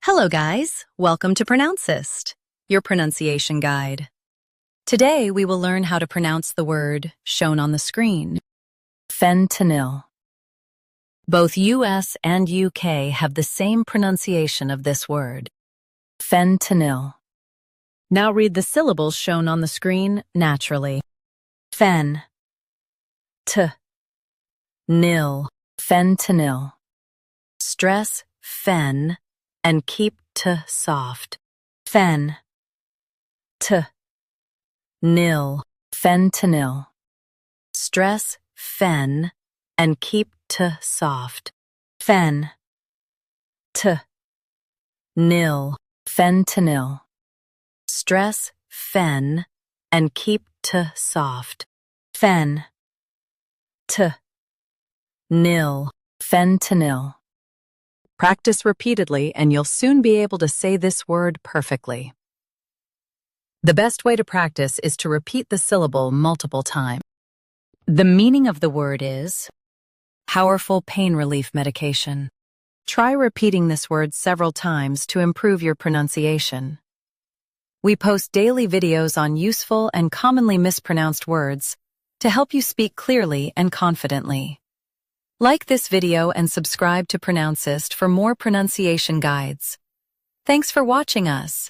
Hello guys, welcome to Pronouncist, your pronunciation guide. Today we will learn how to pronounce the word shown on the screen, fentanyl. Both US and UK have the same pronunciation of this word, fentanyl. Now read the syllables shown on the screen naturally. Fen, t, nil, fentanyl. Stress fen and keep t soft. Fen, t, nil, fentanyl. Stress fen and keep t soft. Fen, t, nil, fentanyl. Stress fen and keep t soft. Fen, t, nil, fentanyl. Practice repeatedly and you'll soon be able to say this word perfectly. The best way to practice is to repeat the syllable multiple times. The meaning of the word is powerful pain relief medication. Try repeating this word several times to improve your pronunciation. We post daily videos on useful and commonly mispronounced words to help you speak clearly and confidently. Like this video and subscribe to Pronouncist for more pronunciation guides. Thanks for watching us.